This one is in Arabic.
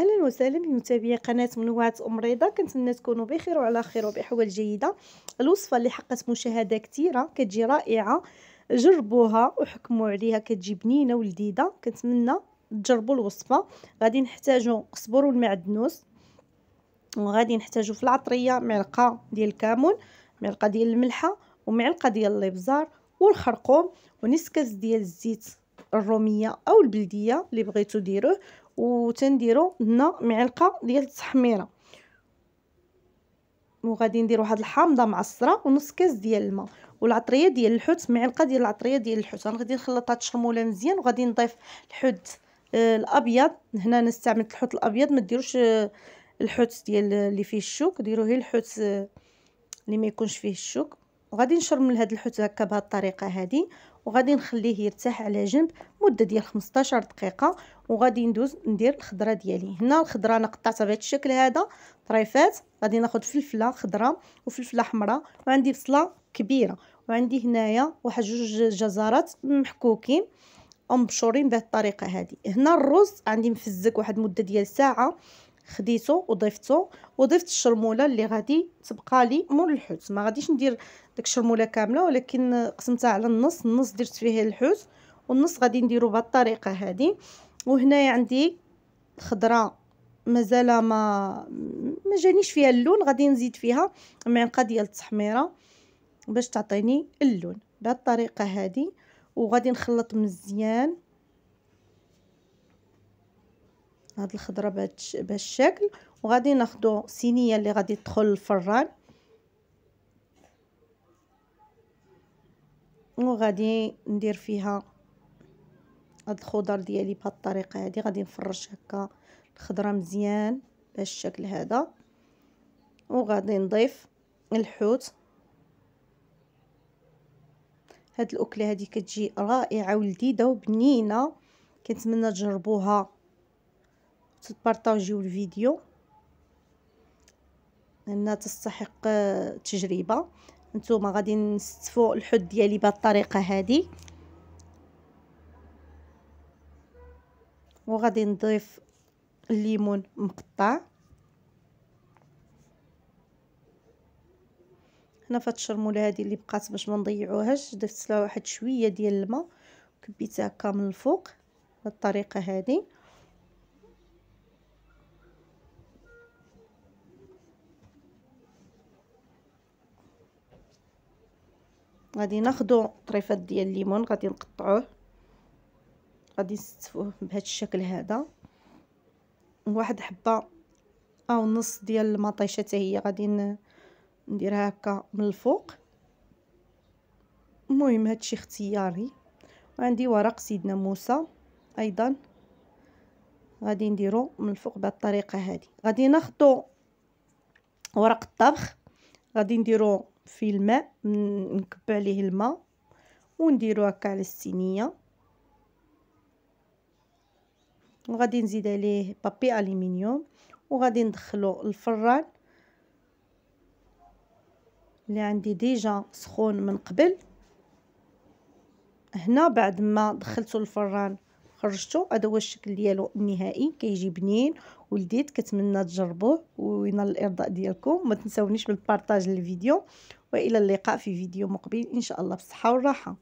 اهلا وسهلا بمتابعي قناه منوعات ام رضا. كنتمنى تكونوا بخير وعلى خير وبحوال جيده. الوصفه اللي حققت مشاهده كثيره كتجي رائعه، جربوها وحكموا عليها، كتجي بنينه ولذيذه. كنتمنى تجربوا الوصفه. غادي نحتاجوا قزبر والمعدنوس، وغادي نحتاجوا في العطريه معلقه ديال الكمون، معلقه ديال الملحه، ومعلقه ديال الابزار والخرقوم، ونص كاس ديال الزيت الروميه او البلديه اللي بغيتو ديروه، وتنديروا هنا معلقه ديال التحميره، وغادي ندير واحد الحامضه معصره ونص كاس ديال الماء، والعطريه ديال الحوت معلقه ديال العطريه ديال الحوت. غادي نخلطها تشرموله مزيان، وغادي نضيف الحوت الابيض. هنا انا استعملت الحوت الابيض، ما ديروش الحوت ديال اللي فيه الشوك، ديروا غير الحوت اللي ما يكونش فيه الشوك. وغادي نشرمل هذا الحوت هكا بهذه الطريقه هذه، وغادي نخليه يرتاح على جنب مده ديال 15 دقيقه. وغادي ندوز ندير الخضره ديالي. هنا الخضره انا قطعتها بهذا الشكل هذا طريفات. غادي ناخذ فلفله خضراء وفلفله حمراء، وعندي بصله كبيره، وعندي هنايا واحد جوج جزرات محكوكين او مبشورين بهذه الطريقه هذه. هنا الرز عندي مفزك واحد المده ديال ساعه، خديته وضيفته، وضفت الشرموله اللي غادي تبقى لي مول الحوت. ما غاديش ندير داك الشرموله كامله، ولكن قسمتها على النص، النص درت فيه الحوت والنص غادي نديرو بهذه الطريقه هذه. وهنايا عندي خضره مازال ما جانيش فيها اللون، غادي نزيد فيها معلقه ديال التحميره باش تعطيني اللون بهذه الطريقه هذه. وغادي نخلط مزيان هاد الخضره بهذا الشكل. وغادي ناخذ صينيه اللي غادي تدخل الفران، وغادي ندير فيها هاد الخضر ديالي بهاد الطريقه هذه. غادي نفرش هكا الخضره مزيان بهذا الشكل هذا، وغادي نضيف الحوت. هاد الاكله هذه كتجي رائعه ولذيذه وبنينه، كنتمنى تجربوها وتبارطاجيو الفيديو لانها تستحق تجربه. نتوما غادي نستفوا الحوت ديالي بهذه الطريقه هذه، وغادي نضيف الليمون مقطع. هنا فهاد الشرموله هذه اللي بقات باش ما نضيعوهاش، ضفت لها واحد شويه ديال الماء وكبيتها هكا من الفوق بهذه الطريقه هذه. غادي ناخذ طريفات ديال الليمون، غادي نقطعوه، غادي نستفوه بهذا الشكل هذا. واحد حبه او نص ديال المطيشه حتى هي غادي نديرها هكا من الفوق. المهم هادشي اختياري. وعندي ورق سيدنا موسى ايضا غادي نديرو من الفوق بهذه الطريقه هذه. غادي ناخذ ورق الطبخ، غادي نديرو في الماء، نكب عليه الماء ونديرو هكا على الصينيه، وغادي نزيد عليه بابي الومنيوم، وغادي ندخلو الفران اللي عندي ديجا سخون من قبل. هنا بعد ما دخلته الفران خرجته، هذا هو الشكل ديالو النهائي، كيجي بنين ولذيذ. كنتمنى تجربوه وينال الارضاء ديالكم. ما تنساونيش بالبارطاج للفيديو، والى اللقاء في فيديو مقبل ان شاء الله بالصحه والراحه.